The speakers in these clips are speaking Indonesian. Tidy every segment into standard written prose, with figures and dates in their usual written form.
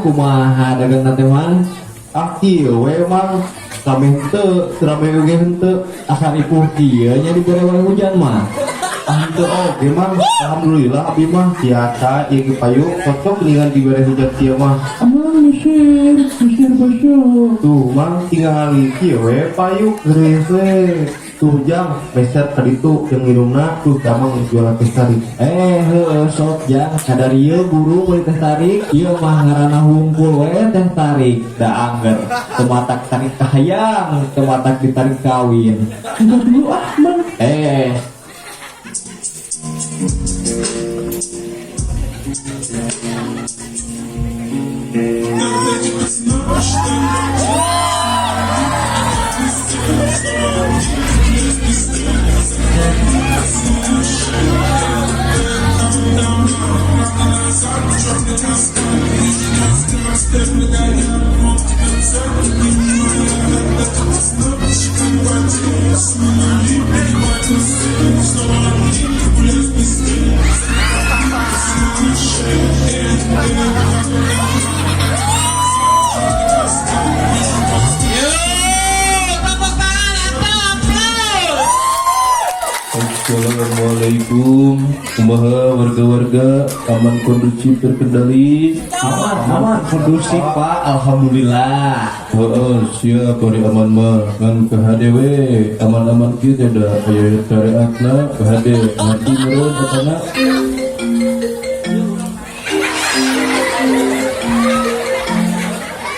kumaha dagang nanti mang? Kieu we mang kami henteu rame oge henteu Asal ipuh kieu nya dibere wae hujan mah. henteu oge mang alhamdulillah abi mah biasa ieu ge payu cocok dengan dibere hujan kieu mah Amang misir basyo. tuh mang tinggal kieu we payu geus we tuh jang meser tadi tuh yang minumna tuh damang jualan teh tarik Heueuh sok jang sadarieu guru meuli teh tarik ieu mah ngaranna hungkul we teh tarik da angger teu matak tarik kahayang teu matak ditarik kawin. enggak dulu ah mang Assalamualaikum, kumaha warga-warga, aman kondusif terkendali. Aman kondusif Pak, alhamdulillah. Siap hari aman mah, ngan KHDW aman-aman kita dah aya syariatna KHD nanti meureun katana.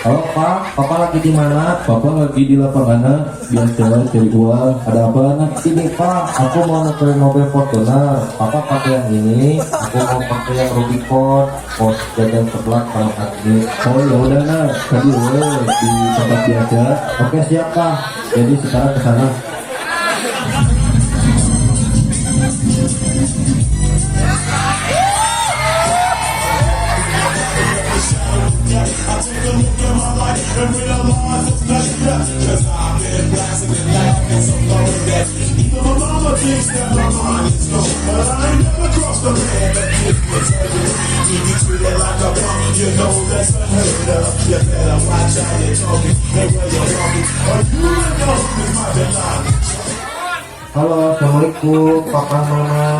halo pak papa lagi di mana Papa lagi di lapangan, biasa cari uang. Ada apa anak? ini pak aku mau nukerin mobil Fortuner papa pakai yang ini aku mau pakai yang Rubicon mau jajan sebelah kalau tadi Oh ya udah nak, tadi we di tempat biasa. oke siap pak jadi sekarang ke sana halo assalamualaikum papa mama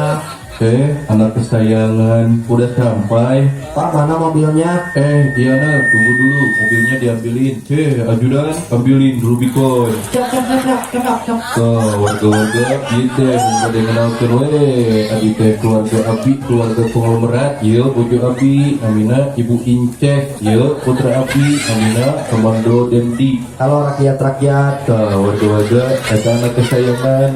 Anak kesayangan, udah sampai. pak mana mobilnya Iya nak, tunggu dulu, mobilnya diambilin. Ajudan, ambilin Rubicon. Warga-warga, kita ada yang kenalkan adi teh keluarga Abi, keluarga konglomerat. Iya, bojo Abi, Amina, Ibu Incek. Iya, putra Abi, Amina, Komando Dendi. halo rakyat-rakyat Warga-warga, anak kesayangan.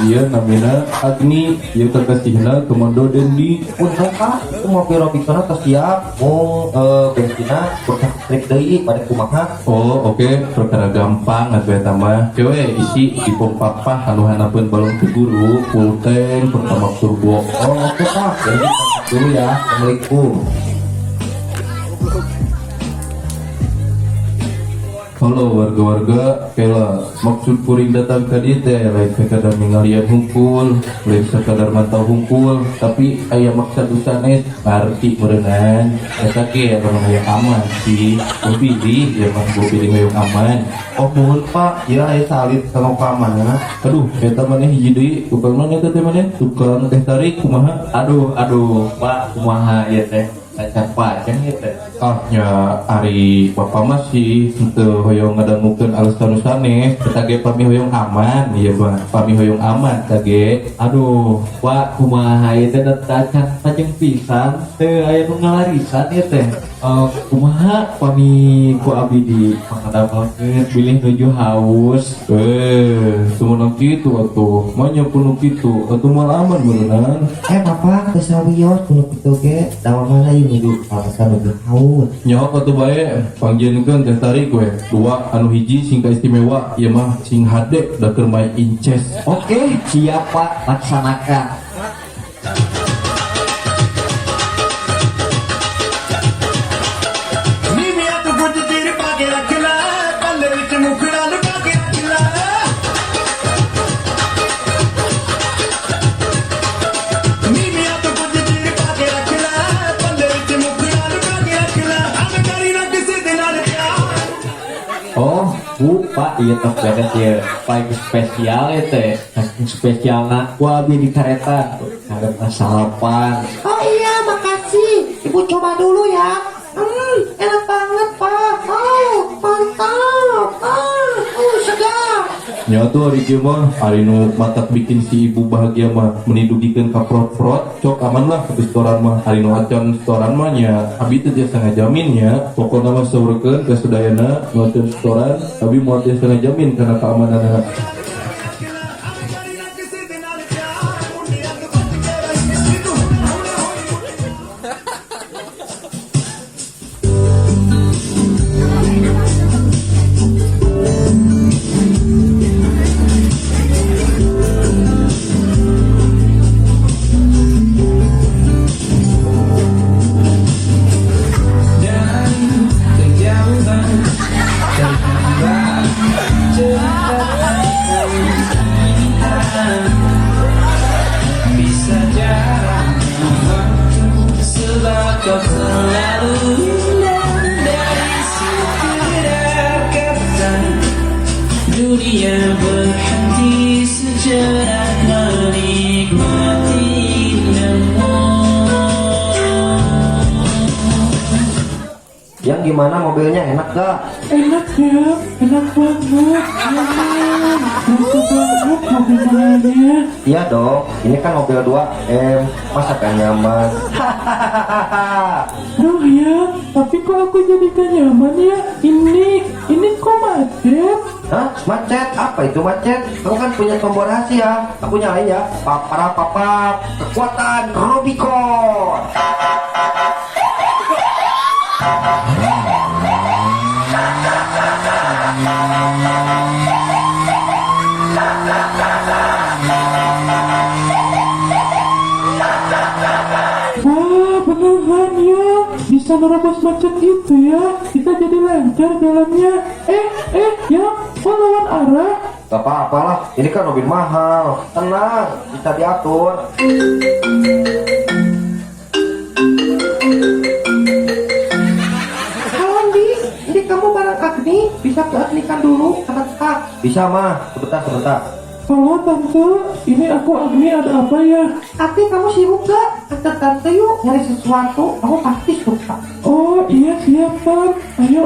Iya, namina Agni, iya terkasihna Komando Dendi. untuk pak itu mobil Robinson atas siap mau bensinnya bekas trip deui pada kumaha Oh oke, perkara gampang atuh eta mah. Cewek isi di pompa pah anu hanapeun balon ke guru, full tank, pertama turbo. oh oke pak jadi dulu ya assalamualaikum Halo warga-warga, kela maksud kuring datang ke dieu teh lain sekadar ningalian hungkul, lain sekadar mantau hungkul, tapi aya maksud sanes ngarti meureunnan. Eta ge anu hayang aman sih. Pilih ya mah pilih hayang aman. oh nuhun pak ya salit sama keamanan Aduh, eta maneh hiji deui, tukang naon eta teh maneh? Tukang teh tarik kumaha? Aduh Pak kumaha ieu teh cacat paceng ieu teh. Nya ari bapak masih teu hoyong ngadangukeun alasan sanes, eta ge pami hoyong aman, ieu mah pami hoyong aman eta ge. Aduh Pak kumaha ieu teh cacat paceng pisan teu aya nu ngalarisan ieu teh. Kumaha pami ku abdi di pangadapalkeun bilih nuju haus. Semunang kitu atuh, manya pun kitu, atuh mal aman beuneunan. papa ke sawios kuno kitu ge dawa mana ieu nuju alasan nuju haus Nyok atuh bae, pangjieunkeun teh tarik we. Dua anu hiji sing istimewa, ieu mah sing hade da keur main inces. Oke siap Pak laksanakan. Oh, Pak, iya teh beres ya. Paling spesial ya teh. Saking spesialna ku abdi di kareta. Kareta salapan. Oh iya, makasih. Ibu coba dulu ya. Enak banget, Pak. Oh, mantap. Segar. Nya tuh ari kieu mah ari nu matak bikin si ibu bahagia mah menidugikeun ka prot-prot cok aman lah ke restoran mah ari nu acan restoran mah nya abi teh jasa ngajamin nya pokona mah saureukeun ka sadayana nu acan restoran abi moal jasa ngajamin kana keamananna. Dunia berhenti sejenak menikmati Yang gimana mobilnya, enak gak? Enak ya, enak banget. Enak banget mobilnya. Iya dong, ini kan mobil 2M, masa kan nyaman? Duh ya, tapi kok aku jadi gak nyaman ya? Ini kok macet? Hah? Macet? Apa itu macet? Kamu kan punya tombol rahasia. Aku nyalain ya. Papapapap, kekuatan Rubicon. Wah, beneran ya. Bisa nerobos macet itu ya. Kita jadi lancar jalannya. Ya, kok lawan arah? Gak apa-apa lah, ini kan mobil mahal. Tenang, bisa diatur. Halo, Andi. Ini kamu bareng Agni. Bisa ke Agnikan dulu, sebentar. Bisa mah, sebentar. Halo tante, ini aku Agni, ada apa ya? Tapi kamu sibuk gak? Tante yuk nyari sesuatu. Kamu pasti suka. Oh iya siap Tan, ayo.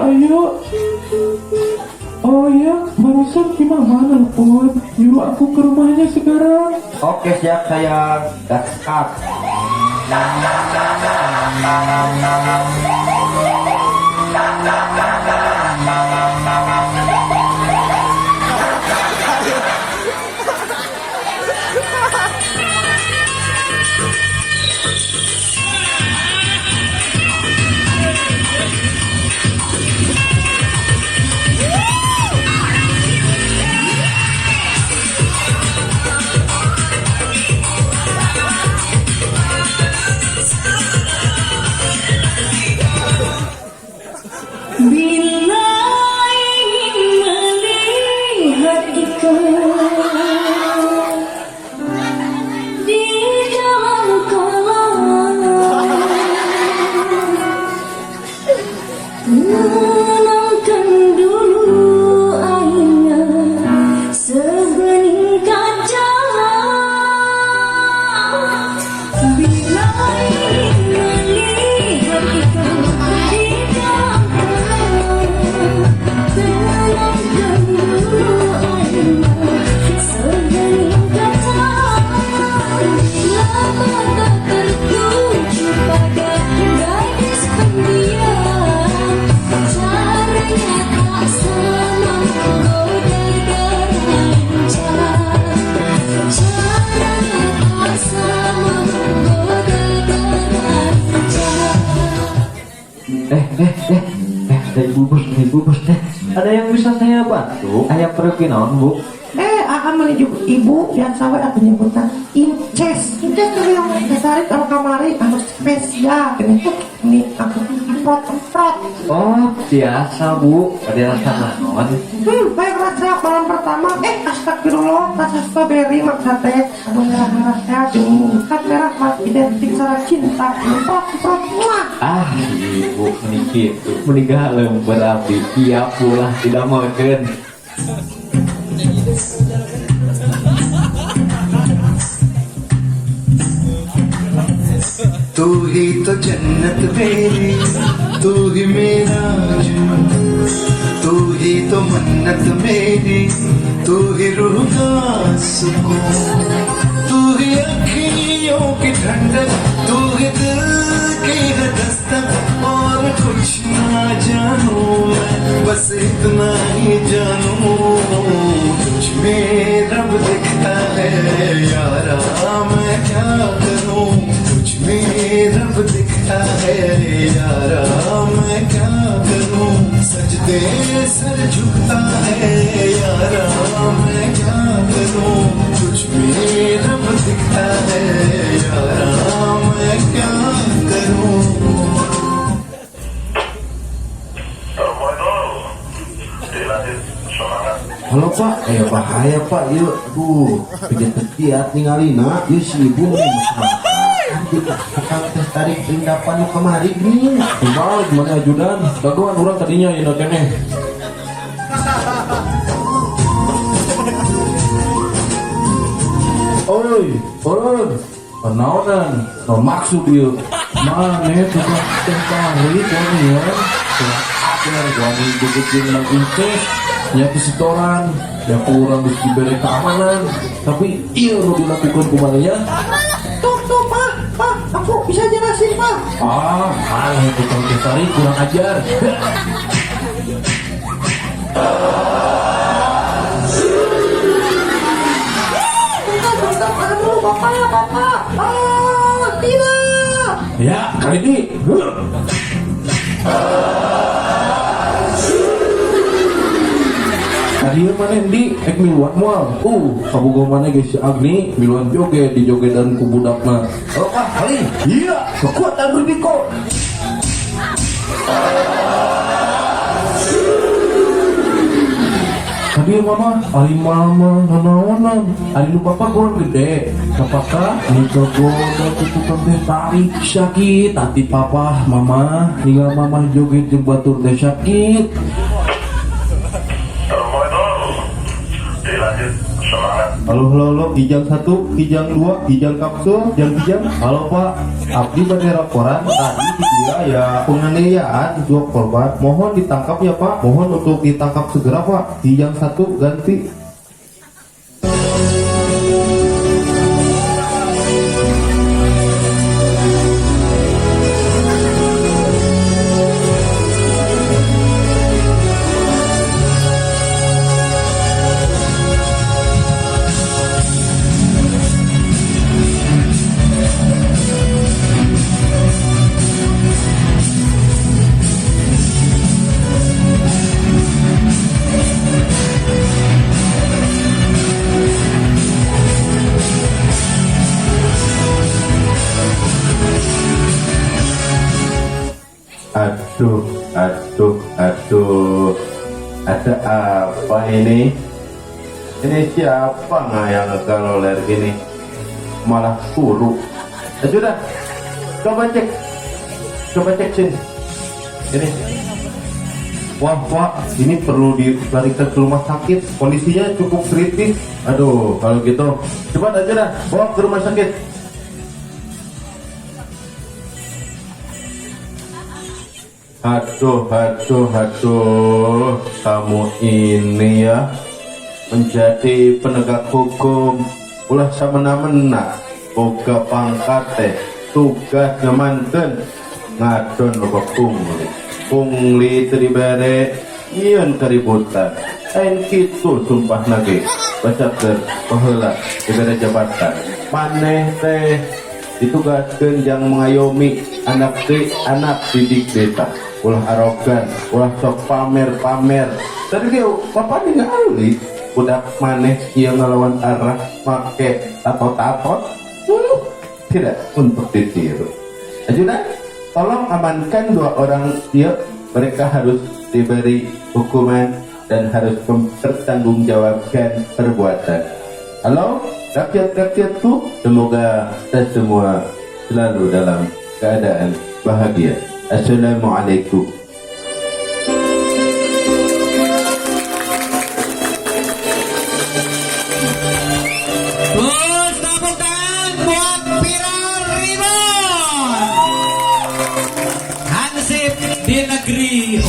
Oh iya, barusan gimana nelfon? Nyuruh aku ke rumahnya sekarang. Oke, siap sayang. Gaskat. Bila ingin melihat ikan di dalam kolam, menenangkan dulu airnya sebening kaca. Bila ingin melihat ikan di dalam Ibu bos teh. Ada yang bisa saya bantu? Ayah pergi naon bu? Akan menuju ibu biasa we aku nyebutan Inces itu yang tarik kalau kamari anu spesial ini aku emprot. Oh biasa bu. Ada rasa naon? Baik rasa malam pertama pertama astagfirullah rasa strawberry maksud teh anu merah-merah teh jeung kat merah mah identik sama cinta prok wah Ibu menikit meninggal berapi iya pula tidak makan. तू ही तो जन्नत मेरी, तू ही मेरा जुनून, तू ही तो मन्नत मेरी, तू ही रूह का सुकून, तू ही अखियों की ठंडक, तू ही दिल की है दस्तक, और कुछ ना जानू मैं बस इतना ही जानू तुझ में रब दिखता है यारा मैं क्या करूं तुझ में रब दिखता है यारा मैं क्या करूं सजदे सर झुकता है यारा मैं क्या करूं तुझ में रब दिखता है यारा मैं क्या करूं. Halo Pak, bahaya Pak, yuk, pejabat ningalina, yuk si ibu nih masyarakat, kita akan tes tarik perindapan kemari nih. Balik mana ajudan, dagoan orang tadinya ya kene. Oi, penaonan, no maksud dia. Mana tukang teh tarik kan ya? Akhir gua nih bikin nang inces, ya kesetoran, ya kurang diberi keamanan. Tapi iya lo dilakukan kumananya. tuh pak aku bisa jelasin pak. Mana tukang teh tarik kurang ajar. Aduh bapak tidak. Ya, kali ini. Tadi mana di miluan mual. Kamu mana guys si Agni miluan joget di jogetan ku budakna. Oh Pak, kali, Iya, kekuatan Rubicon. tadi mama, ari mama, nanaonan, ari lu papa kurang gede. Apakah ini kegoda tukang teh tarik sakit? Hati papa, mama, tinggal mama joget jeung batur teh sakit. Halo, kijang 1, kijang 2, kijang kapsul, kijang. Halo Pak, abdi bade laporan tadi dikira ya penganiayaan dua korban. Mohon ditangkap ya Pak, mohon untuk ditangkap segera Pak. Kijang 1 ganti. Aduh, ada apa ini? Ini siapa nggak yang ngekaloler gini? Malah suruh. Sudah, coba cek sini. Ini, wah, ini perlu dilarikan ke rumah sakit. Kondisinya cukup kritis. Aduh, kalau gitu, cepat aja dah, bawa ke rumah sakit. Aduh, kamu ini ya menjadi penegak hukum ulah samena-mena boga pangkat teh tugas ngemanten ngadon loba pungli teribere ieun keributan lain kitu sumpah nage bacakeun paheula dibere jabatan maneh teh ditugaskeun jang mengayomi anak didik beta ulah arogan, ulah sok pamer. Tadi dia papa ningali budak maneh yang ngelawan arah make tato-tato tidak untuk ditiru. Ajudan, tolong amankan 2 orang dia. Mereka harus diberi hukuman dan harus mempertanggungjawabkan perbuatan. Halo, rakyat-rakyatku, semoga kita semua selalu dalam keadaan bahagia. Assalamualaikum. Terus tepuk tangan buat Viral Rimon. Hansip di negeri